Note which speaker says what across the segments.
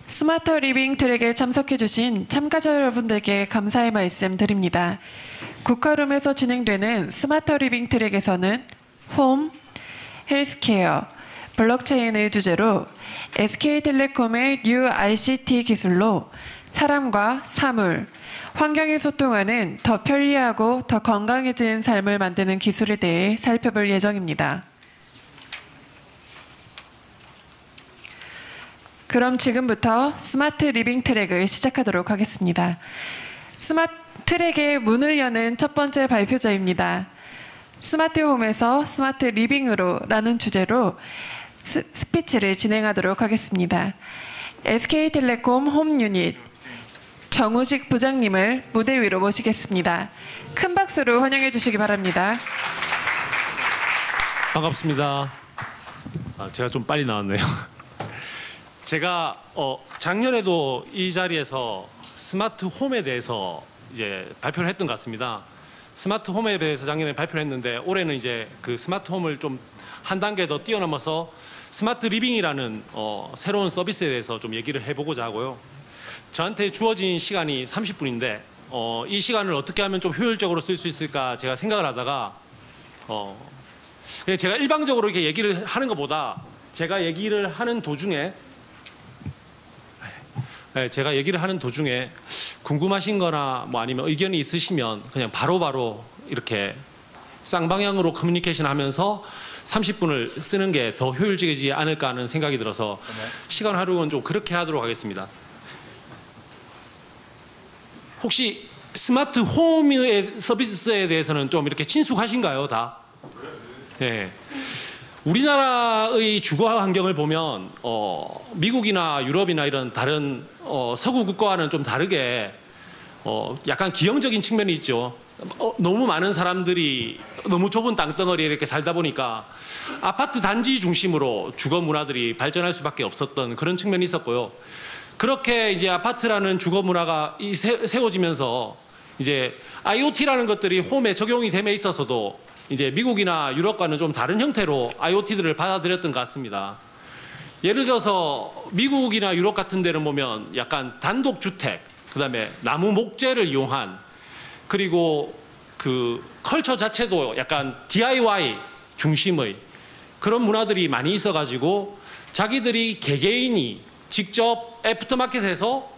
Speaker 1: 스마트 리빙 트랙에 참석해주신 참가자 여러분들께 감사의 말씀 드립니다. 국화룸에서 진행되는 스마트 리빙 트랙에서는 홈, 헬스케어, 블록체인을 주제로 SK텔레콤의 뉴 ICT 기술로 사람과 사물, 환경에 소통하는 더 편리하고 더 건강해진 삶을 만드는 기술에 대해 살펴볼 예정입니다. 그럼 지금부터 스마트 리빙 트랙을 시작하도록 하겠습니다. 스마트 트랙의 문을 여는 첫 번째 발표자입니다. 스마트 홈에서 스마트 리빙으로 라는 주제로 스피치를 진행하도록 하겠습니다. SK텔레콤 홈 유닛 정우식 부장님을 무대 위로 모시겠습니다. 큰 박수로 환영해 주시기 바랍니다.
Speaker 2: 반갑습니다. 제가 좀 빨리 나왔네요. 제가 작년에도 이 자리에서 스마트 홈에 대해서 이제 발표를 했던 것 같습니다. 스마트 홈에 대해서 작년에 발표를 했는데 올해는 이제 그 스마트 홈을 좀 한 단계 더 뛰어넘어서 스마트 리빙이라는 새로운 서비스에 대해서 좀 얘기를 해보고자 하고요. 저한테 주어진 시간이 30분인데 이 시간을 어떻게 하면 좀 효율적으로 쓸 수 있을까 제가 생각을 하다가 제가 일방적으로 이렇게 얘기를 하는 것보다 제가 얘기를 하는 도중에 궁금하신 거나 뭐 아니면 의견이 있으시면 그냥 바로바로 이렇게 쌍방향으로 커뮤니케이션 하면서 30분을 쓰는 게 더 효율적이지 않을까 하는 생각이 들어서 시간 활용은 좀 그렇게 하도록 하겠습니다. 혹시 스마트 홈의 서비스에 대해서는 좀 이렇게 친숙하신가요, 다? 네. 우리나라의 주거 환경을 보면 미국이나 유럽이나 이런 다른 서구 국가와는 좀 다르게 약간 기형적인 측면이 있죠. 너무 많은 사람들이 너무 좁은 땅덩어리에 이렇게 살다 보니까 아파트 단지 중심으로 주거 문화들이 발전할 수밖에 없었던 그런 측면이 있었고요. 그렇게 이제 아파트라는 주거 문화가 세워지면서 이제 IoT라는 것들이 홈에 적용이 됨에 있어서도 이제 미국이나 유럽과는 좀 다른 형태로 IoT들을 받아들였던 것 같습니다. 예를 들어서 미국이나 유럽 같은 데는 보면 약간 단독주택, 그다음에 나무 목재를 이용한, 그리고 그 컬처 자체도 약간 DIY 중심의 그런 문화들이 많이 있어가지고 자기들이 개개인이 직접 애프터마켓에서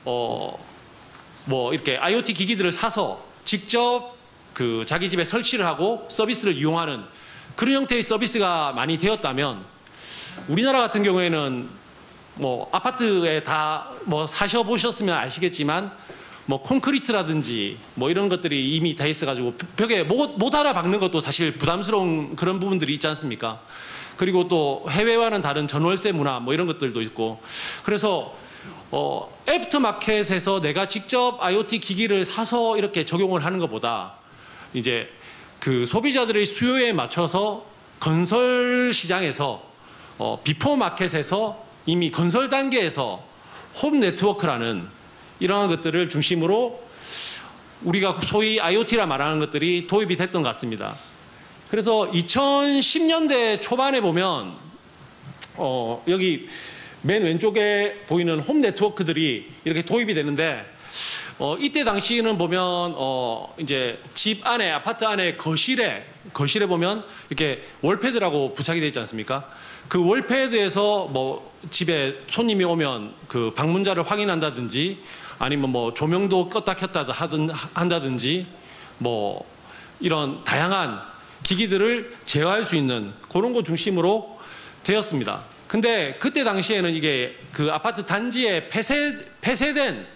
Speaker 2: 뭐 이렇게 IoT 기기들을 사서 직접 그 자기 집에 설치를 하고 서비스를 이용하는 그런 형태의 서비스가 많이 되었다면, 우리나라 같은 경우에는 뭐 아파트에 다 뭐 사셔보셨으면 아시겠지만 뭐 콘크리트라든지 뭐 이런 것들이 이미 다 있어가지고 벽에 못 알아박는 것도 사실 부담스러운 그런 부분들이 있지 않습니까? 그리고 또 해외와는 다른 전월세 문화 뭐 이런 것들도 있고, 그래서 애프터마켓에서 내가 직접 IoT 기기를 사서 이렇게 적용을 하는 것보다 이제 그 소비자들의 수요에 맞춰서 건설 시장에서 비포 마켓에서 이미 건설 단계에서 홈 네트워크라는 이러한 것들을 중심으로 우리가 소위 IoT라 말하는 것들이 도입이 됐던 것 같습니다. 그래서 2010년대 초반에 보면 여기 맨 왼쪽에 보이는 홈 네트워크들이 이렇게 도입이 되는데, 이때 당시에는 보면 이제 집 안에, 아파트 안에 거실에 보면 이렇게 월패드라고 부착이 되어 있지 않습니까? 그 월패드에서 뭐 집에 손님이 오면 그 방문자를 확인한다든지, 아니면 뭐 조명도 껐다 켰다 한다든지, 뭐 이런 다양한 기기들을 제어할 수 있는 그런 거 중심으로 되었습니다. 근데 그때 당시에는 이게 그 아파트 단지에 폐쇄된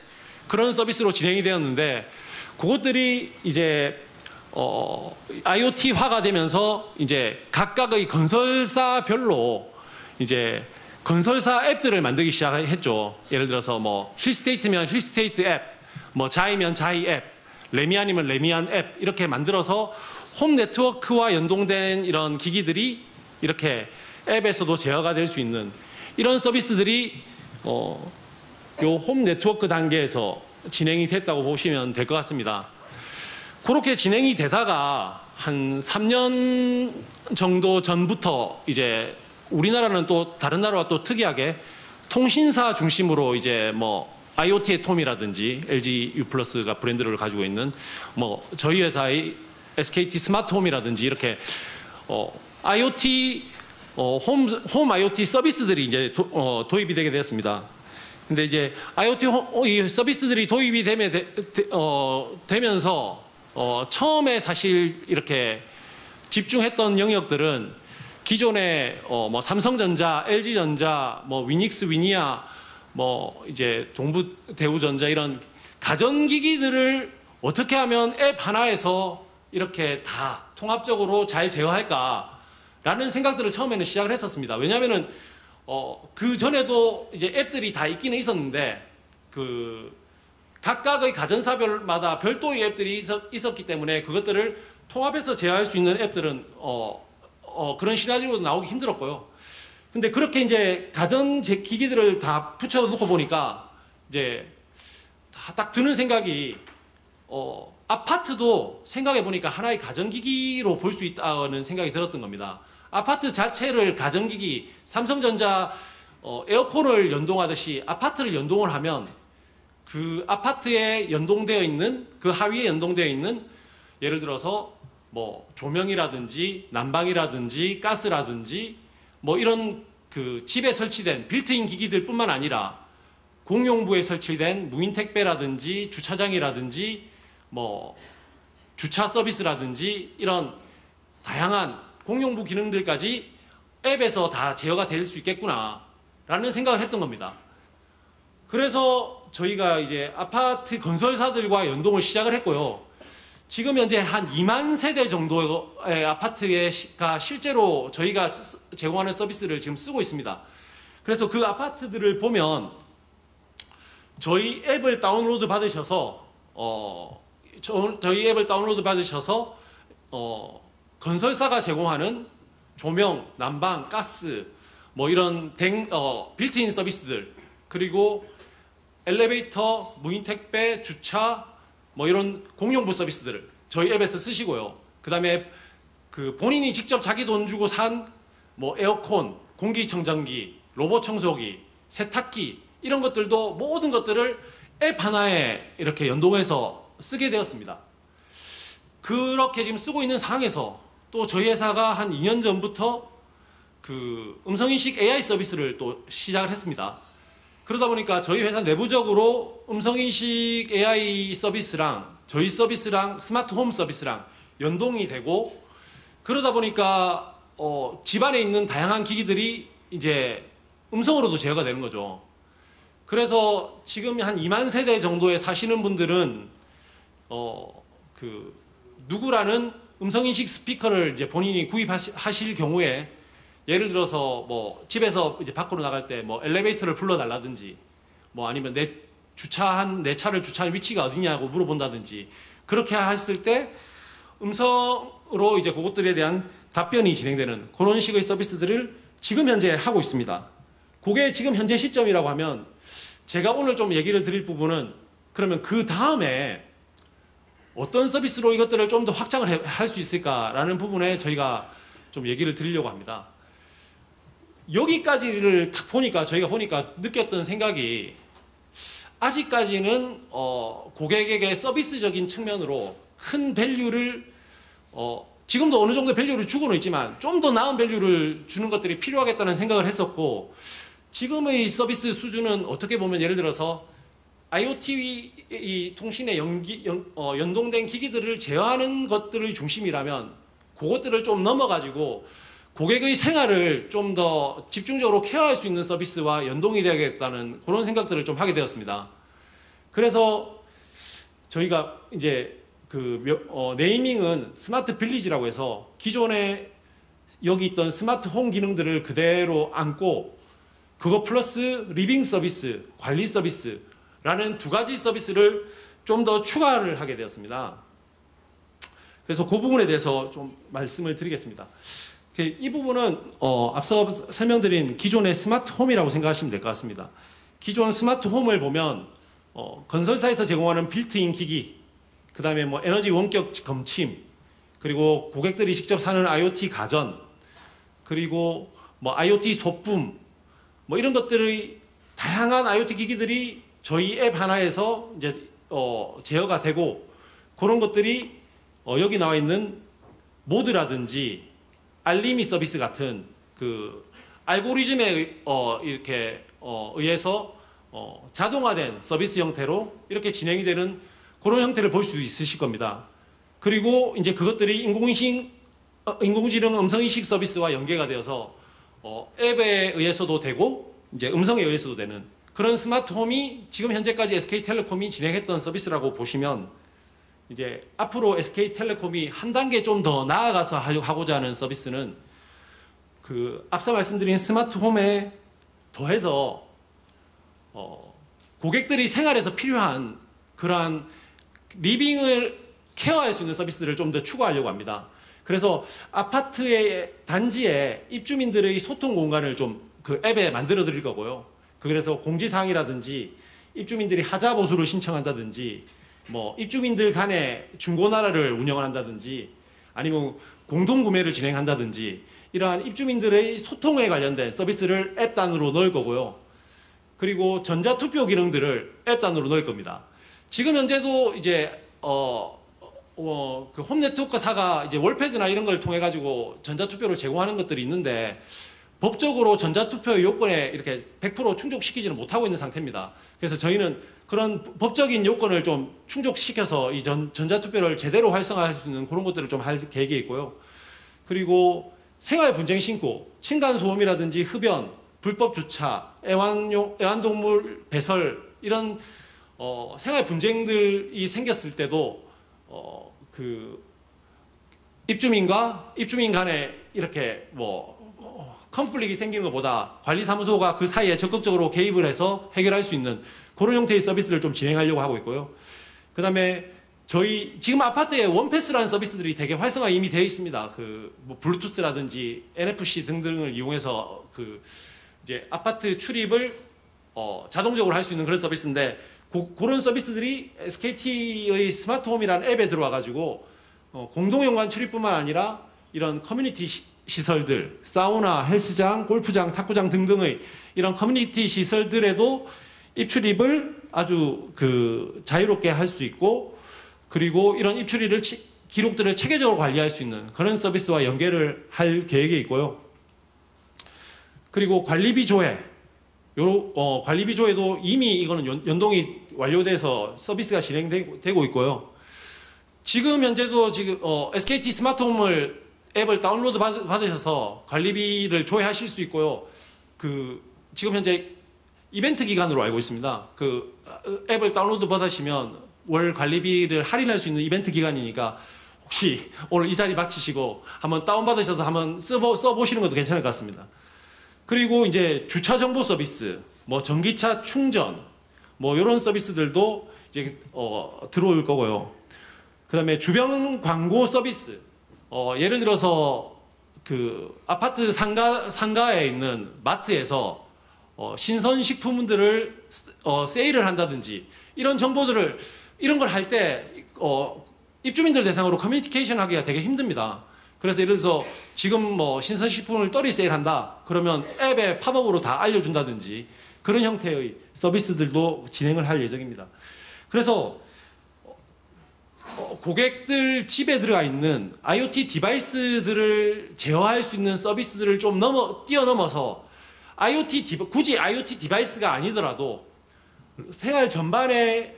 Speaker 2: 그런 서비스로 진행이 되었는데, 그것들이 이제 IoT화가 되면서 이제 각각의 건설사별로 이제 건설사 앱들을 만들기 시작했죠. 예를 들어서 뭐 힐스테이트면 힐스테이트 앱, 뭐 자이면 자이 앱, 레미안이면 레미안 앱, 이렇게 만들어서 홈 네트워크와 연동된 이런 기기들이 이렇게 앱에서도 제어가 될 수 있는 이런 서비스들이 요 홈 네트워크 단계에서 진행이 됐다고 보시면 될 것 같습니다. 그렇게 진행이 되다가 한 3년 정도 전부터 이제 우리나라는 또 다른 나라와 또 특이하게 통신사 중심으로 이제 뭐 IoT의 톰이라든지 LG U+가 브랜드를 가지고 있는 뭐 저희 회사의 SKT 스마트홈이라든지 이렇게 IoT 홈 IoT 서비스들이 이제 도입이 되게 되었습니다. 근데 이제 IoT 이 서비스들이 도입이 되면서 처음에 사실 이렇게 집중했던 영역들은 기존의 뭐 삼성전자, LG전자, 뭐 위닉스, 위니아, 뭐 이제 동부대우전자 이런 가전기기들을 어떻게 하면 앱 하나에서 이렇게 다 통합적으로 잘 제어할까라는 생각들을 처음에는 시작을 했었습니다. 왜냐하면은 그 전에도 이제 앱들이 다 있기는 있었는데 그 각각의 가전사별마다 별도의 앱들이 있었기 때문에 그것들을 통합해서 제어할 수 있는 앱들은 그런 시나리오도 나오기 힘들었고요. 근데 그렇게 이제 가전 기기들을 다 붙여놓고 보니까 이제 딱 드는 생각이 아파트도 생각해 보니까 하나의 가전기기로 볼 수 있다는 생각이 들었던 겁니다. 아파트 자체를 가전기기, 삼성전자 에어컨을 연동하듯이 아파트를 연동을 하면 그 아파트에 연동되어 있는 그 하위에 연동되어 있는 예를 들어서 뭐 조명이라든지 난방이라든지 가스라든지 뭐 이런 그 집에 설치된 빌트인 기기들뿐만 아니라 공용부에 설치된 무인 택배라든지 주차장이라든지 뭐 주차 서비스라든지 이런 다양한 공용부 기능들까지 앱에서 다 제어가 될 수 있겠구나라는 생각을 했던 겁니다. 그래서 저희가 이제 아파트 건설사들과 연동을 시작을 했고요. 지금 현재 한 2만 세대 정도의 아파트가 실제로 저희가 제공하는 서비스를 지금 쓰고 있습니다. 그래서 그 아파트들을 보면 저희 앱을 다운로드 받으셔서 저희 앱을 다운로드 받으셔서 건설사가 제공하는 조명, 난방, 가스 뭐 이런 빌트인 서비스들 그리고 엘리베이터, 무인 택배, 주차 뭐 이런 공용부 서비스들을 저희 앱에서 쓰시고요. 그다음에 그 본인이 직접 자기 돈 주고 산 뭐 에어컨, 공기청정기, 로봇 청소기, 세탁기 이런 것들도 모든 것들을 앱 하나에 이렇게 연동해서 쓰게 되었습니다. 그렇게 지금 쓰고 있는 상황에서 또 저희 회사가 한 2년 전부터 그 음성인식 AI 서비스를 또 시작을 했습니다. 그러다 보니까 저희 회사 내부적으로 음성인식 AI 서비스랑 저희 서비스랑 스마트홈 서비스랑 연동이 되고 그러다 보니까 집안에 있는 다양한 기기들이 이제 음성으로도 제어가 되는 거죠. 그래서 지금 한 2만 세대 정도에 사시는 분들은 그 누구라는 음성인식 스피커를 이제 본인이 구입하실 경우에 예를 들어서 뭐 집에서 이제 밖으로 나갈 때 뭐 엘리베이터를 불러달라든지 뭐 아니면 내 차를 주차한 위치가 어디냐고 물어본다든지 그렇게 했을 때 음성으로 이제 그것들에 대한 답변이 진행되는 그런 식의 서비스들을 지금 현재 하고 있습니다. 그게 지금 현재 시점이라고 하면 제가 오늘 좀 얘기를 드릴 부분은 그러면 그 다음에 어떤 서비스로 이것들을 좀 더 확장을 할 수 있을까라는 부분에 저희가 좀 얘기를 드리려고 합니다. 여기까지를 딱 보니까 저희가 보니까 느꼈던 생각이 아직까지는 고객에게 서비스적인 측면으로 큰 밸류를 지금도 어느 정도 밸류를 주고는 있지만 좀 더 나은 밸류를 주는 것들이 필요하겠다는 생각을 했었고 지금의 서비스 수준은 어떻게 보면 예를 들어서 IoT 이 통신에 연동된 기기들을 제어하는 것들의 중심이라면 그것들을 좀 넘어가지고 고객의 생활을 좀 더 집중적으로 케어할 수 있는 서비스와 연동이 되겠다는 그런 생각들을 좀 하게 되었습니다. 그래서 저희가 이제 네이밍은 스마트 빌리지라고 해서 기존에 여기 있던 스마트 홈 기능들을 그대로 안고 그거 플러스 리빙 서비스, 관리 서비스라는 두 가지 서비스를 좀 더 추가를 하게 되었습니다. 그래서 그 부분에 대해서 좀 말씀을 드리겠습니다. 이 부분은 앞서 설명드린 기존의 스마트 홈이라고 생각하시면 될 것 같습니다. 기존 스마트 홈을 보면 건설사에서 제공하는 빌트인 기기, 그 다음에 뭐 에너지 원격 검침, 그리고 고객들이 직접 사는 IoT 가전, 그리고 뭐 IoT 소품, 뭐 이런 것들의 다양한 IoT 기기들이 저희 앱 하나에서 이제 제어가 되고 그런 것들이 여기 나와 있는 모드라든지 알림이 서비스 같은 그 알고리즘에 이렇게 의해서 자동화된 서비스 형태로 이렇게 진행이 되는 그런 형태를 볼 수 있으실 겁니다. 그리고 이제 그것들이 인공지능 음성인식 서비스와 연계가 되어서 앱에 의해서도 되고 이제 음성에 의해서도 되는 그런 스마트홈이 지금 현재까지 SK텔레콤이 진행했던 서비스라고 보시면 이제 앞으로 SK텔레콤이 한 단계 좀 더 나아가서 하고자 하는 서비스는 그 앞서 말씀드린 스마트홈에 더해서 고객들이 생활에서 필요한 그러한 리빙을 케어할 수 있는 서비스들을 좀 더 추구하려고 합니다. 그래서 아파트의 단지에 입주민들의 소통 공간을 좀 그 앱에 만들어 드릴 거고요. 그래서 공지사항이라든지 입주민들이 하자 보수를 신청한다든지 뭐 입주민들 간의 중고나라를 운영을 한다든지 아니면 공동구매를 진행한다든지 이러한 입주민들의 소통에 관련된 서비스를 앱 단으로 넣을 거고요. 그리고 전자투표 기능들을 앱 단으로 넣을 겁니다. 지금 현재도 이제 그 홈네트워크사가 이제 월패드나 이런 걸 통해 가지고 전자투표를 제공하는 것들이 있는데 법적으로 전자투표 요건에 이렇게 100% 충족시키지는 못하고 있는 상태입니다. 그래서 저희는 그런 법적인 요건을 좀 충족시켜서 이 전자투표를 제대로 활성화할 수 있는 그런 것들을 좀 할 계획이 있고요. 그리고 생활 분쟁 신고, 층간소음이라든지 흡연, 불법 주차, 애완동물 배설 이런 생활 분쟁들이 생겼을 때도 그 입주민과 입주민 간에 이렇게 뭐 컨플릭이 생기는 것보다 관리사무소가 그 사이에 적극적으로 개입을 해서 해결할 수 있는 그런 형태의 서비스를 좀 진행하려고 하고 있고요. 그 다음에 저희 지금 아파트에 원패스라는 서비스들이 되게 활성화 이미 되어 있습니다. 그 뭐 블루투스라든지 NFC 등등을 이용해서 그 이제 아파트 출입을 자동적으로 할 수 있는 그런 서비스인데 그런 서비스들이 SKT의 스마트홈이라는 앱에 들어와 가지고 공동연관 출입뿐만 아니라 이런 커뮤니티 시설들, 사우나, 헬스장, 골프장, 탁구장 등등의 이런 커뮤니티 시설들에도 입출입을 아주 그 자유롭게 할 수 있고 그리고 이런 입출입을 기록들을 체계적으로 관리할 수 있는 그런 서비스와 연계를 할 계획이 있고요. 그리고 관리비 조회, 관리비 조회도 이미 이거는 연동이 완료돼서 서비스가 진행되고 있고요. 지금 현재도 SKT 스마트홈을 앱을 다운로드 받으셔서 관리비를 조회하실 수 있고요. 그 지금 현재 이벤트 기간으로 알고 있습니다. 그 앱을 다운로드 받으시면 월 관리비를 할인할 수 있는 이벤트 기간이니까 혹시 오늘 이 자리 마치시고 한번 다운받으셔서 한번 써보시는 것도 괜찮을 것 같습니다. 그리고 이제 주차 정보 서비스, 뭐 전기차 충전, 뭐 이런 서비스들도 이제 들어올 거고요. 그다음에 주변 광고 서비스. 예를 들어서 그 아파트 상가에 있는 마트에서 신선식품들을 세일을 한다든지 이런 정보들을 이런 걸 할 때 입주민들 대상으로 커뮤니케이션 하기가 되게 힘듭니다. 그래서 예를 들어서 지금 뭐 신선식품을 떨이 세일한다 그러면 앱에 팝업으로 다 알려준다든지 그런 형태의 서비스들도 진행을 할 예정입니다. 그래서 고객들 집에 들어가 있는 IoT 디바이스들을 제어할 수 있는 서비스들을 좀 뛰어넘어서 굳이 IoT 디바이스가 아니더라도 생활 전반을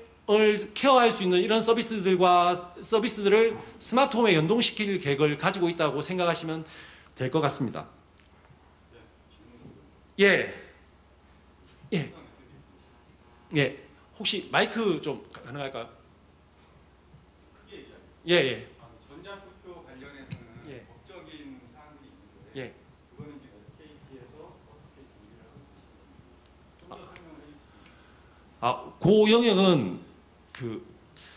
Speaker 2: 케어할 수 있는 이런 서비스들을 스마트홈에 연동시킬 계획을 가지고 있다고 생각하시면 될 것 같습니다. 예. 예. 예. 혹시 마이크 좀 가능할까요? 예, 예.
Speaker 3: 전자투표 관련해서는
Speaker 2: 예.
Speaker 3: 법적인 사항들이 있는데
Speaker 2: 예.
Speaker 3: 그거는 지금 SKT에서 어떻게 준비를 하고 계시는지 좀 더 설명을 해주시죠.
Speaker 2: 그 영역은 그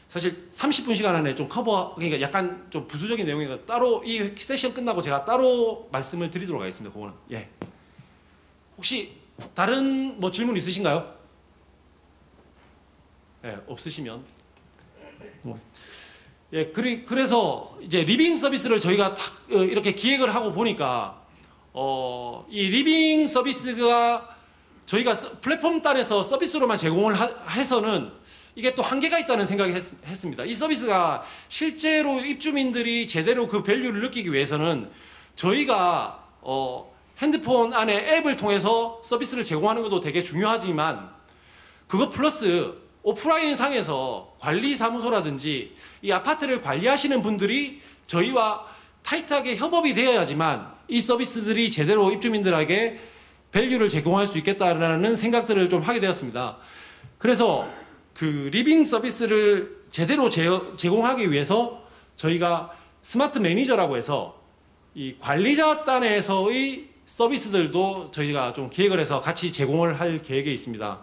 Speaker 2: 사실 30분 시간 안에 좀 그러니까 약간 좀 부수적인 내용이니까 따로 이 세션 끝나고 제가 따로 말씀을 드리도록 하겠습니다. 그거는 예. 혹시 다른 뭐 질문 있으신가요? 예, 없으시면 예, 그래서 이제 리빙 서비스를 저희가 이렇게 기획을 하고 보니까 이 리빙 서비스가 저희가 플랫폼 단에서 서비스로만 제공을 해서는 이게 또 한계가 있다는 생각이 했습니다. 이 서비스가 실제로 입주민들이 제대로 그 밸류를 느끼기 위해서는 저희가 핸드폰 안에 앱을 통해서 서비스를 제공하는 것도 되게 중요하지만 그것 플러스 오프라인 상에서 관리사무소라든지 이 아파트를 관리하시는 분들이 저희와 타이트하게 협업이 되어야지만 이 서비스들이 제대로 입주민들에게 밸류를 제공할 수 있겠다라는 생각들을 좀 하게 되었습니다. 그래서 그 리빙 서비스를 제대로 제공하기 위해서 저희가 스마트 매니저라고 해서 이 관리자 단에서의 서비스들도 저희가 좀 기획을 해서 같이 제공을 할 계획에 있습니다.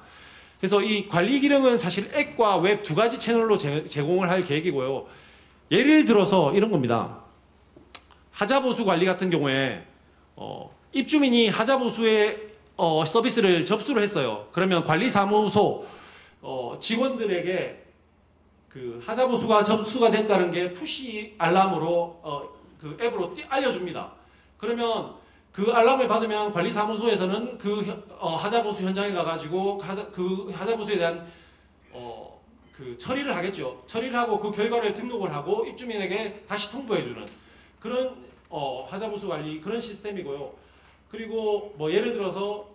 Speaker 2: 그래서 이 관리 기능은 사실 앱과 웹 두 가지 채널로 제공을 할 계획이고요. 예를 들어서 이런 겁니다. 하자보수 관리 같은 경우에 입주민이 하자보수의 서비스를 접수를 했어요. 그러면 관리사무소 직원들에게 그 하자보수가 접수가 됐다는 게 푸시 알람으로 그 앱으로 알려줍니다. 그러면 그 알람을 받으면 관리사무소에서는 그 하자보수 현장에 가가지고 그 하자보수에 대한 그 처리를 하겠죠. 처리를 하고 그 결과를 등록을 하고 입주민에게 다시 통보해주는 그런 하자보수 관리 그런 시스템이고요. 그리고 뭐 예를 들어서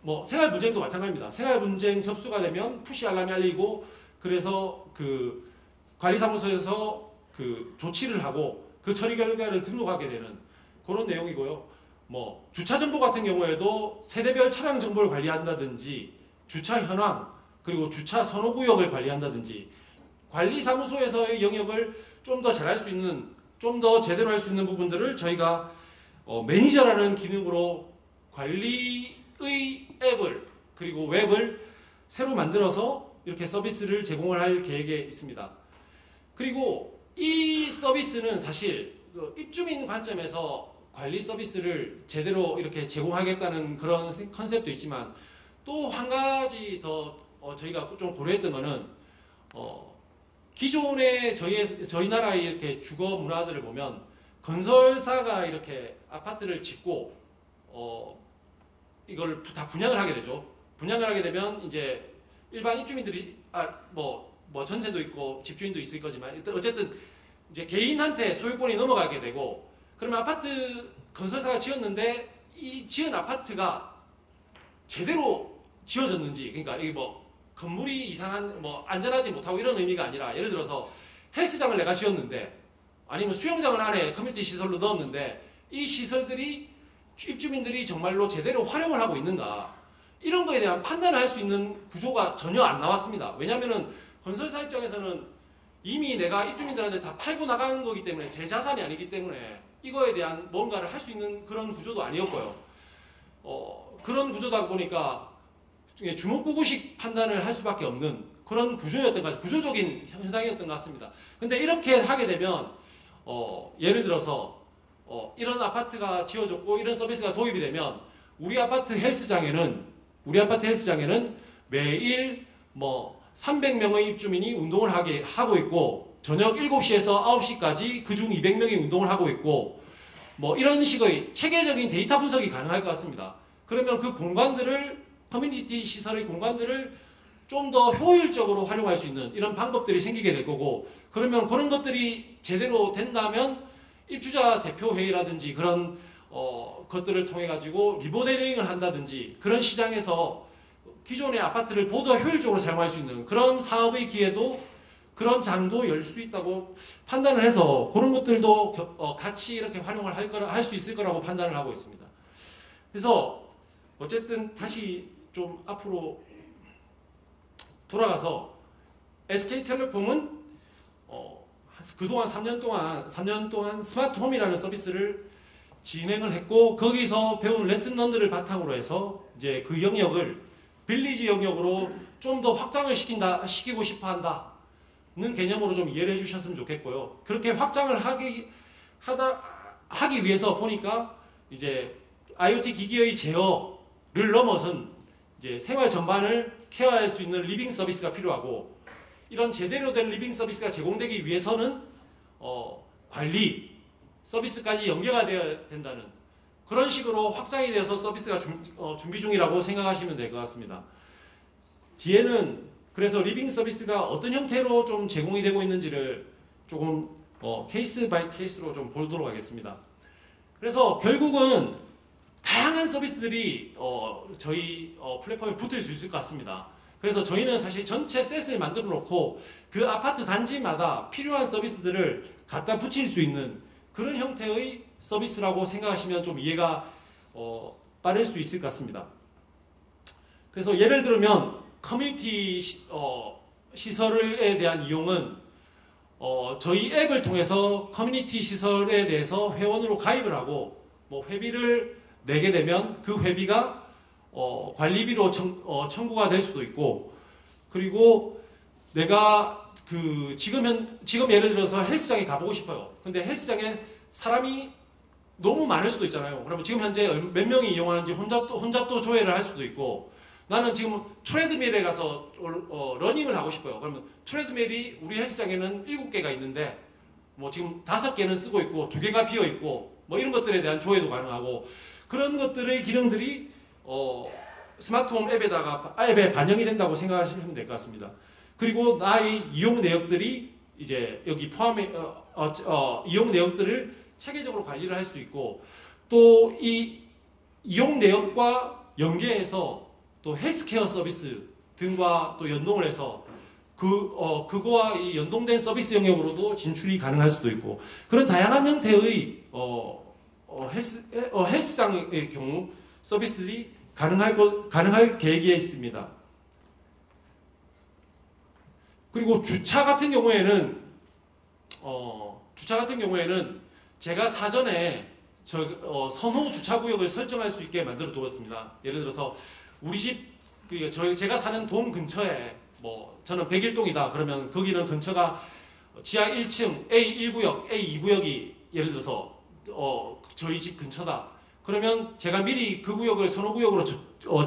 Speaker 2: 뭐 생활 분쟁도 마찬가지입니다. 생활 분쟁 접수가 되면 푸시 알람이 알리고 그래서 그 관리사무소에서 그 조치를 하고 그 처리 결과를 등록하게 되는 그런 내용이고요. 뭐 주차 정보 같은 경우에도 세대별 차량 정보를 관리한다든지 주차 현황 그리고 주차 선호 구역을 관리한다든지 관리사무소에서의 영역을 좀 더 잘할 수 있는 좀 더 제대로 할 수 있는 부분들을 저희가 매니저라는 기능으로 관리의 앱을 그리고 웹을 새로 만들어서 이렇게 서비스를 제공을 할 계획에 있습니다. 그리고 이 서비스는 사실 입주민 관점에서 관리 서비스를 제대로 이렇게 제공하겠다는 그런 컨셉도 있지만 또 한 가지 더 저희가 좀 고려했던 거는 기존의 저희 나라의 이렇게 주거 문화들을 보면 건설사가 이렇게 아파트를 짓고 이걸 다 분양을 하게 되죠. 분양을 하게 되면 이제 일반 입주민들이 뭐 전세도 있고 집주인도 있을 거지만 어쨌든 이제 개인한테 소유권이 넘어가게 되고 그러면 아파트 건설사가 지었는데 이 지은 아파트가 제대로 지어졌는지 그러니까 이게 뭐 건물이 이상한 뭐 안전하지 못하고 이런 의미가 아니라 예를 들어서 헬스장을 내가 지었는데 아니면 수영장을 안에 커뮤니티 시설로 넣었는데 이 시설들이 입주민들이 정말로 제대로 활용을 하고 있는가 이런 거에 대한 판단을 할 수 있는 구조가 전혀 안 나왔습니다. 왜냐하면은 건설사 입장에서는 이미 내가 입주민들한테 다 팔고 나가는 거기 때문에 제 자산이 아니기 때문에 이거에 대한 뭔가를 할 수 있는 그런 구조도 아니었고요. 그런 구조다 보니까 주먹구구식 판단을 할 수밖에 없는 그런 구조였던 것 같습니다. 구조적인 현상이었던 것 같습니다. 근데 이렇게 하게 되면 예를 들어서 이런 아파트가 지어졌고 이런 서비스가 도입이 되면 우리 아파트 헬스장에는 매일 뭐 300명의 입주민이 운동을 하고 있고 저녁 7시에서 9시까지 그중 200명이 운동을 하고 있고 뭐 이런 식의 체계적인 데이터 분석이 가능할 것 같습니다. 그러면 그 공간들을 커뮤니티 시설의 공간들을 좀 더 효율적으로 활용할 수 있는 이런 방법들이 생기게 될 거고 그러면 그런 것들이 제대로 된다면 입주자 대표회의라든지 그런 것들을 통해 가지고 리모델링을 한다든지 그런 시장에서 기존의 아파트를 보다 효율적으로 사용할 수 있는 그런 사업의 기회도 그런 장도 열 수 있다고 판단을 해서 그런 것들도 같이 이렇게 활용을 할 수 있을 거라고 판단을 하고 있습니다. 그래서 어쨌든 다시 좀 앞으로 돌아가서 SK텔레콤은 그동안 3년 동안 스마트홈이라는 서비스를 진행을 했고 거기서 배운 레슨런들을 바탕으로 해서 이제 그 영역을 빌리지 영역으로 좀 더 확장을 시키고 싶어 한다는 개념으로 좀 이해를 해주셨으면 좋겠고요. 그렇게 확장을 하기 위해서 보니까 이제 IoT 기기의 제어를 넘어선 이제 생활 전반을 케어할 수 있는 리빙 서비스가 필요하고 이런 제대로 된 리빙 서비스가 제공되기 위해서는 관리 서비스까지 연계가 되어야 된다는 그런 식으로 확장이 되어서 서비스가 준비 중이라고 생각하시면 될 것 같습니다. 뒤에는 그래서 리빙 서비스가 어떤 형태로 좀 제공이 되고 있는지를 조금 케이스 바이 케이스로 좀 보도록 하겠습니다. 그래서 결국은 다양한 서비스들이 저희 플랫폼에 붙을 수 있을 것 같습니다. 그래서 저희는 사실 전체 셋을 만들어 놓고 그 아파트 단지마다 필요한 서비스들을 갖다 붙일 수 있는 그런 형태의 서비스라고 생각하시면 좀 이해가 빠를 수 있을 것 같습니다. 그래서 예를 들면 커뮤니티 시설에 대한 이용은 저희 앱을 통해서 커뮤니티 시설에 대해서 회원으로 가입을 하고 뭐 회비를 내게 되면 그 회비가 관리비로 청구가 될 수도 있고, 그리고 내가 지금 예를 들어서 헬스장에 가보고 싶어요. 근데 헬스장에 사람이 너무 많을 수도 있잖아요. 그러면 지금 현재 몇 명이 이용하는지 혼잡도 조회를 할 수도 있고, 나는 지금 트레드밀에 가서 러닝을 하고 싶어요. 그러면 트레드밀이 우리 헬스장에는 7개가 있는데 뭐 지금 5개는 쓰고 있고 2개가 비어 있고 뭐 이런 것들에 대한 조회도 가능하고, 그런 것들의 기능들이 스마트홈 앱에 반영이 된다고 생각하시면 될 것 같습니다. 그리고 나의 이용 내역들이 이제 여기 포함해 이용 내역들을 체계적으로 관리를 할 수 있고, 또 이 이용 내역과 연계해서 또 헬스케어 서비스 등과 또 연동을 해서 그거와 이 연동된 서비스 영역으로도 진출이 가능할 수도 있고, 그런 다양한 형태의 헬스장의 경우 서비스들이 가능할 계획에 있습니다. 그리고 주차 같은 경우에는 제가 사전에 선호 주차 구역을 설정할 수 있게 만들어 두었습니다. 예를 들어서 우리 집 제가 사는 동 근처에 뭐 저는 101동이다 그러면 거기는 근처가 지하 1층 A1구역, A2구역이 예를 들어서 저희 집 근처다. 그러면 제가 미리 그 구역을 선호구역으로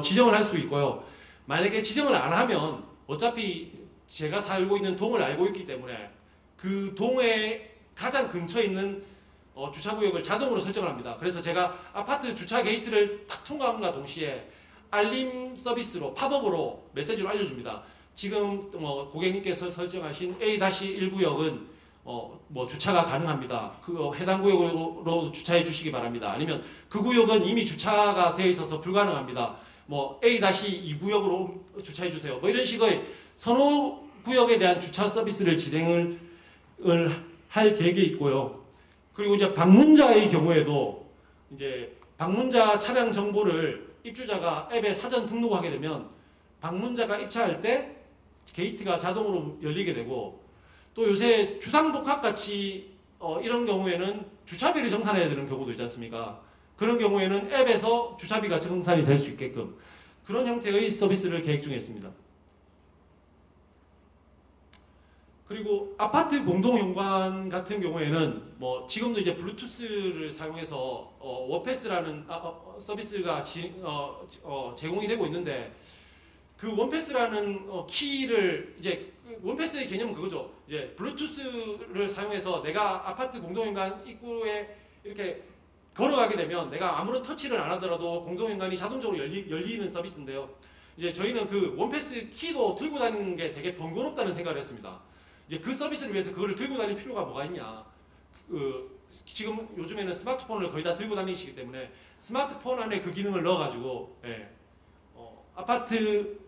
Speaker 2: 지정을 할 수 있고요. 만약에 지정을 안 하면 어차피 제가 살고 있는 동을 알고 있기 때문에 그 동에 가장 근처에 있는 주차구역을 자동으로 설정을 합니다. 그래서 제가 아파트 주차 게이트를 탁 통과함과 동시에 알림 서비스로 팝업으로 메시지로 알려줍니다. 지금 고객님께서 설정하신 A-1구역은 뭐 주차가 가능합니다. 그 해당 구역으로 주차해 주시기 바랍니다. 아니면 그 구역은 이미 주차가 되어 있어서 불가능합니다. 뭐 A-2구역으로 주차해 주세요. 뭐 이런 식의 선호 구역에 대한 주차 서비스를 진행을 할 계획이 있고요. 그리고 이제 방문자의 경우에도 이제 방문자 차량 정보를 입주자가 앱에 사전 등록하게 되면 방문자가 입차할 때 게이트가 자동으로 열리게 되고, 또 요새 주상복합 같이 이런 경우에는 주차비를 정산해야 되는 경우도 있지 않습니까? 그런 경우에는 앱에서 주차비가 정산이 될 수 있게끔 그런 형태의 서비스를 계획 중에 있습니다. 그리고 아파트 공동용관 같은 경우에는 뭐 지금도 이제 블루투스를 사용해서 원패스라는 서비스가 제공이 되고 있는데, 그 원패스라는 키를 이제 원패스의 개념은 그거죠. 이제 블루투스를 사용해서 내가 아파트 공동용관 입구에 이렇게 걸어가게 되면 내가 아무런 터치를 안 하더라도 공동용관이 자동적으로 열리는 서비스인데요. 이제 저희는 그 원패스 키도 들고 다니는 게 되게 번거롭다는 생각을 했습니다. 이제 그 서비스를 위해서 그거를 들고 다닐 필요가 뭐가 있냐. 지금 요즘에는 스마트폰을 거의 다 들고 다니시기 때문에 스마트폰 안에 그 기능을 넣어가지고 아파트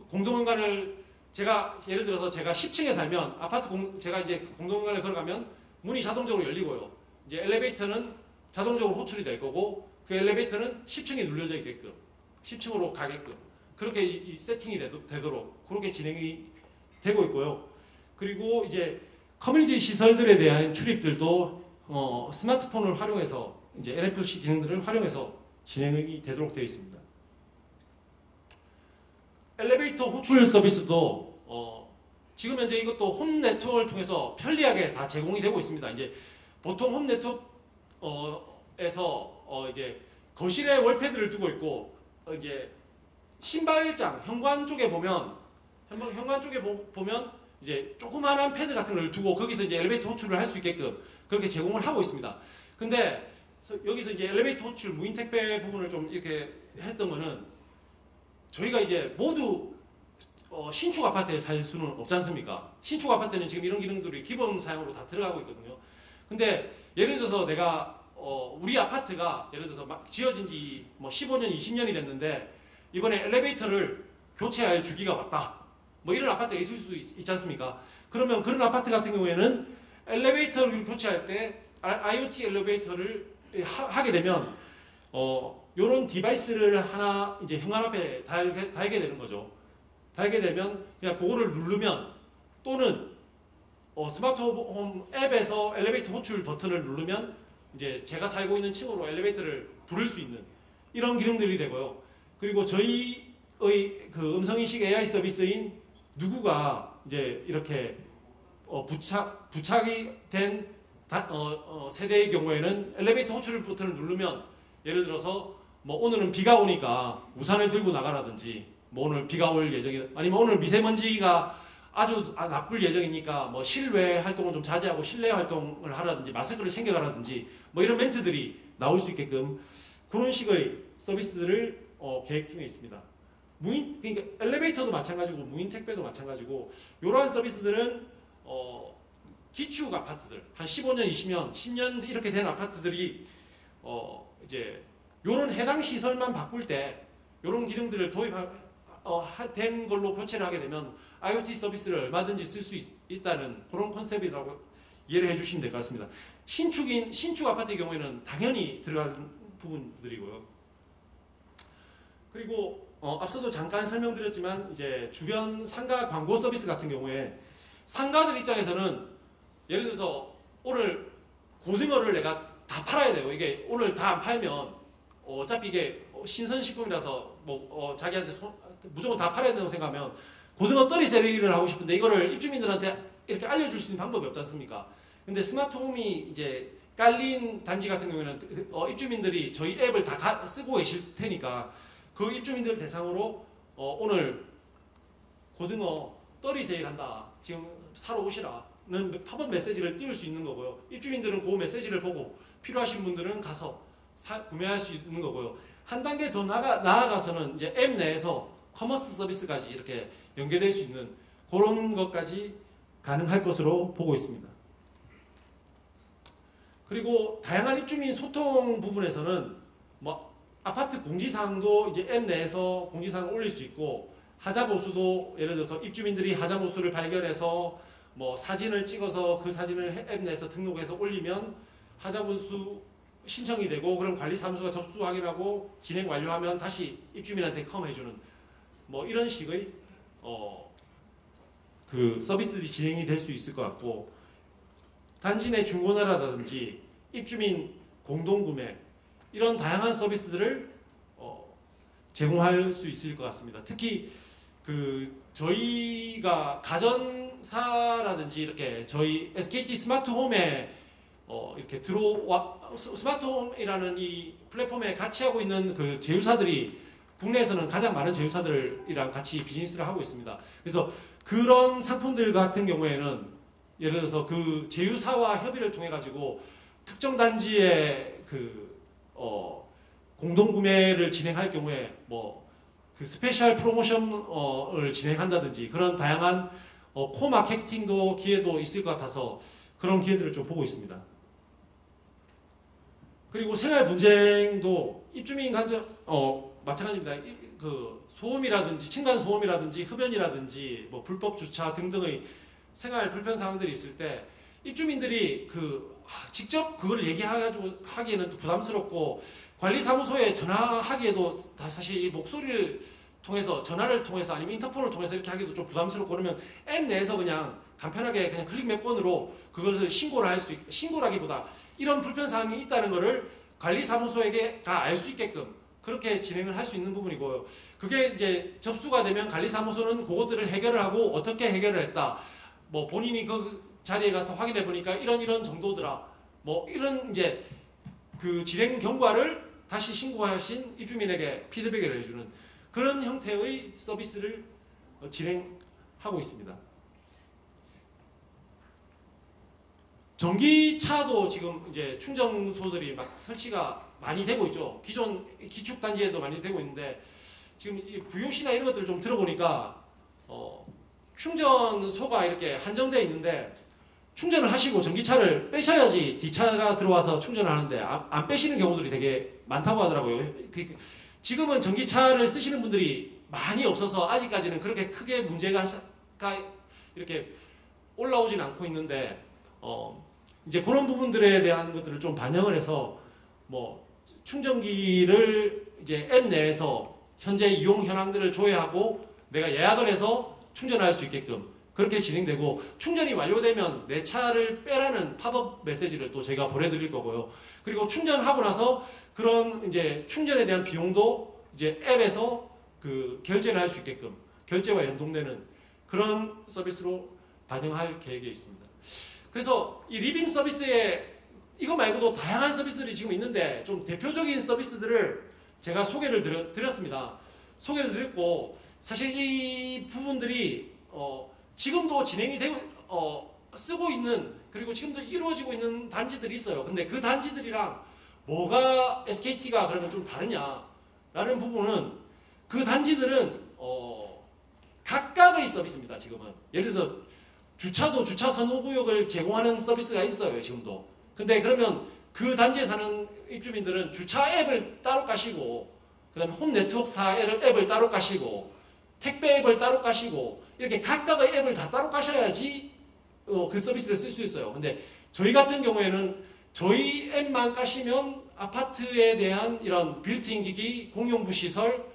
Speaker 2: 공동공간을 제가 예를 들어서 제가 10층에 살면 제가 이제 공동공간을 걸어가면 문이 자동적으로 열리고요. 이제 엘리베이터는 자동적으로 호출이 될 거고, 그 엘리베이터는 10층에 눌려져 있게끔 10층으로 가게끔 그렇게 이 세팅이 되도록 그렇게 진행이 되고 있고요. 그리고 이제 커뮤니티 시설들에 대한 출입들도 스마트폰을 활용해서 이제 NFC 기능들을 활용해서 진행이 되도록 되어 있습니다. 엘리베이터 호출 서비스도 지금 현재 이것도 홈 네트워크를 통해서 편리하게 다 제공이 되고 있습니다. 이제 보통 홈 네트워크에서 이제 거실에 월패드를 두고 있고, 이제 신발장 현관 쪽에 보면 이제 조그마한 패드 같은 걸 두고 거기서 이제 엘리베이터 호출을 할 수 있게끔 그렇게 제공을 하고 있습니다. 근데 여기서 이제 엘리베이터 호출 무인 택배 부분을 좀 이렇게 했던 거는 저희가 이제 모두 신축 아파트에 살 수는 없지 않습니까? 신축 아파트는 지금 이런 기능들이 기본 사양으로 다 들어가고 있거든요. 근데 예를 들어서 내가 우리 아파트가 예를 들어서 막 지어진 지 뭐 15년, 20년이 됐는데 이번에 엘리베이터를 교체할 주기가 왔다. 뭐 이런 아파트가 있을 수 있지 않습니까? 그러면 그런 아파트 같은 경우에는 엘리베이터를 교체할 때 IoT 엘리베이터를 하게 되면 요런 디바이스를 하나 이제 현관 앞에 달게 되는 거죠. 달게 되면 그냥 그거를 누르면 또는 스마트홈 앱에서 엘리베이터 호출 버튼을 누르면 이제 제가 살고 있는 층으로 엘리베이터를 부를 수 있는 이런 기능들이 되고요. 그리고 저희의 그 음성인식 AI 서비스인 누구가 이제 이렇게 부착이 된 세대의 경우에는 엘리베이터 호출 버튼을 누르면 예를 들어서 뭐 오늘은 비가 오니까 우산을 들고 나가라든지 뭐 오늘 비가 올 예정이다 아니면 오늘 미세먼지가 아주 나쁠 예정이니까 뭐 실외 활동을 좀 자제하고 실내 활동을 하라든지 마스크를 챙겨가라든지 뭐 이런 멘트들이 나올 수 있게끔 그런 식의 서비스들을 계획 중에 있습니다. 그러니까 엘리베이터도 마찬가지고 무인 택배도 마찬가지고 이러한 서비스들은 기축 아파트들 한 15년, 20년, 10년 이렇게 된 아파트들이 이제 이런 해당 시설만 바꿀 때 이런 기능들을 된 걸로 교체를 하게 되면 IoT 서비스를 얼마든지 쓸 수 있다는 그런 컨셉이라고 이해를 해주시면 될 것 같습니다. 신축 아파트의 경우에는 당연히 들어가는 부분들이고요. 그리고 앞서도 잠깐 설명드렸지만 이제 주변 상가 광고 서비스 같은 경우에 상가들 입장에서는 예를 들어서 오늘 고등어를 내가 다 팔아야 돼요. 이게 오늘 다 안 팔면 어차피 이게 신선식품이라서 뭐 자기한테 무조건 다 팔아야 된다고 생각하면 고등어 떨이 세일을 하고 싶은데 이거를 입주민들한테 이렇게 알려줄 수 있는 방법이 없지 않습니까? 근데 스마트홈이 이제 깔린 단지 같은 경우에는 입주민들이 저희 앱을 다 쓰고 계실 테니까 그 입주민들 대상으로 오늘 고등어 떨이 세일한다. 지금 사러 오시라는 팝업 메시지를 띄울 수 있는 거고요. 입주민들은 그 메시지를 보고 필요하신 분들은 가서 구매할 수 있는 거고요. 한 단계 더 나아가서는 이제 앱 내에서 커머스 서비스까지 이렇게 연계될 수 있는 그런 것까지 가능할 것으로 보고 있습니다. 그리고 다양한 입주민 소통 부분에서는 뭐 아파트 공지사항도 이제 앱 내에서 공지사항을 올릴 수 있고 하자보수도 예를 들어서 입주민들이 하자보수를 발견해서 뭐 사진을 찍어서 그 사진을 앱 내에서 등록해서 올리면 하자보수 신청이 되고 그럼 관리사무소가 접수 확인하고 진행 완료하면 다시 입주민한테 컴해주는 뭐 이런 식의 그 서비스들이 진행이 될 수 있을 것 같고 단지 내 중고나라든지 입주민 공동구매 이런 다양한 서비스들을 제공할 수 있을 것 같습니다. 특히 그 저희가 가전사라든지 이렇게 저희 SKT 스마트홈에 이렇게 스마트홈이라는 이 플랫폼에 같이 하고 있는 그 제휴사들이 국내에서는 가장 많은 제휴사들이랑 같이 비즈니스를 하고 있습니다. 그래서 그런 상품들 같은 경우에는 예를 들어서 그 제휴사와 협의를 통해 가지고 특정 단지의 그 공동 구매를 진행할 경우에 뭐 그 스페셜 프로모션을 진행한다든지 그런 다양한 코 마케팅도 기회도 있을 것 같아서 그런 기회들을 좀 보고 있습니다. 그리고 생활 분쟁도 입주민 간접 마찬가지입니다. 그 소음이라든지 층간 소음이라든지 흡연이라든지 뭐 불법 주차 등등의 생활 불편 사항들이 있을 때 입주민들이 직접 그걸 얘기해가지고 하기에는 또 부담스럽고 관리사무소에 전화하기에도 사실 이 목소리를 통해서 전화를 통해서 아니면 인터폰을 통해서 이렇게 하기도 좀 부담스럽고 그러면 앱 내에서 그냥 간편하게 그냥 클릭 몇 번으로 그것을 신고를 할 수 신고라기보다 이런 불편 사항이 있다는 것을 관리사무소에게 다 알 수 있게끔 그렇게 진행을 할 수 있는 부분이고요. 그게 이제 접수가 되면 관리사무소는 그것들을 해결을 하고 어떻게 해결을 했다. 뭐 본인이 그 자리에 가서 확인해 보니까 이런 정도더라. 뭐 이런 이제 그 진행 경과를 다시 신고하신 입주민에게 피드백을 해주는 그런 형태의 서비스를 진행하고 있습니다. 전기차도 지금 이제 충전소들이 막 설치가 많이 되고 있죠. 기존 기축 단지에도 많이 되고 있는데 지금 이 VOC나 이런 것들을 좀 들어보니까 충전소가 이렇게 한정되어 있는데 충전을 하시고 전기차를 빼셔야지 뒷차가 들어와서 충전을 하는데 안 빼시는 경우들이 되게 많다고 하더라고요. 지금은 전기차를 쓰시는 분들이 많이 없어서 아직까지는 그렇게 크게 문제가 이렇게 올라오진 않고 있는데 이제 그런 부분들에 대한 것들을 좀 반영을 해서 뭐 충전기를 이제 앱 내에서 현재 이용 현황들을 조회하고 내가 예약을 해서 충전할 수 있게끔 그렇게 진행되고 충전이 완료되면 내 차를 빼라는 팝업 메시지를 또 제가 보내드릴 거고요. 그리고 충전하고 나서 그런 이제 충전에 대한 비용도 이제 앱에서 그 결제를 할 수 있게끔 결제와 연동되는 그런 서비스로 반영할 계획에 있습니다. 그래서 이 리빙 서비스에 이거 말고도 다양한 서비스들이 지금 있는데 좀 대표적인 서비스들을 제가 소개를 드렸습니다. 소개를 드렸고 사실 이 부분들이 지금도 진행이 되고 쓰고 있는 그리고 지금도 이루어지고 있는 단지들이 있어요. 근데 그 단지들이랑 뭐가 SKT가 그러면 좀 다르냐라는 부분은 그 단지들은 각각의 서비스입니다. 지금은 예를 들어서 주차도 주차 선호구역을 제공하는 서비스가 있어요. 지금도. 근데 그러면 그 단지에 사는 입주민들은 주차 앱을 따로 까시고 그 다음에 홈 네트워크사 앱을 따로 까시고 택배 앱을 따로 까시고 이렇게 각각의 앱을 다 따로 까셔야지 그 서비스를 쓸 수 있어요. 근데 저희 같은 경우에는 저희 앱만 까시면 아파트에 대한 이런 빌트인 기기, 공용부 시설,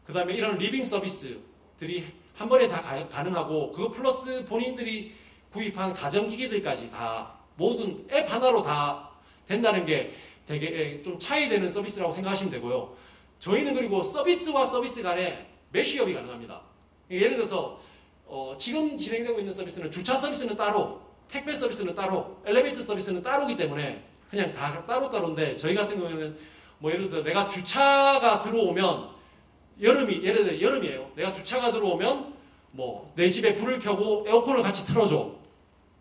Speaker 2: 그 다음에 이런 리빙 서비스들이 한 번에 다 가능하고 그거 플러스 본인들이 구입한 가전기기들까지 다 모든 앱 하나로 다 된다는 게 되게 좀 차이되는 서비스라고 생각하시면 되고요. 저희는 그리고 서비스와 서비스 간에 매시업이 가능합니다. 예를 들어서 지금 진행되고 있는 서비스는 주차 서비스는 따로, 택배 서비스는 따로, 엘리베이터 서비스는 따로기 때문에 그냥 다 따로따로인데 저희 같은 경우에는 뭐 예를 들어 내가 주차가 들어오면 예를 들어 여름이에요. 내가 주차가 들어오면 뭐 내 집에 불을 켜고 에어컨을 같이 틀어줘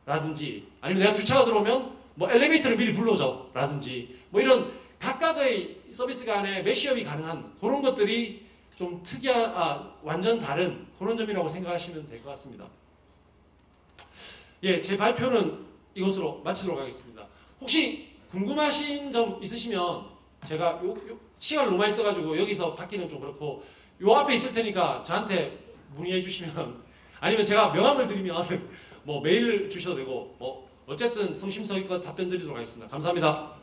Speaker 2: 라든지 아니면 내가 주차가 들어오면 뭐 엘리베이터를 미리 불러줘 라든지 뭐 이런 각각의 서비스 간에 매시업이 가능한 그런 것들이 좀 완전 다른 그런 점이라고 생각하시면 될 것 같습니다. 예, 제 발표는 이것으로 마치도록 하겠습니다. 혹시 궁금하신 점 있으시면 제가 시간을 너무 많이 써가지고 여기서 받기는 좀 그렇고 요 앞에 있을 테니까 저한테 문의해 주시면 아니면 제가 명함을 드리면 뭐 메일 주셔도 되고 뭐 어쨌든 성심성의껏 답변 드리도록 하겠습니다. 감사합니다.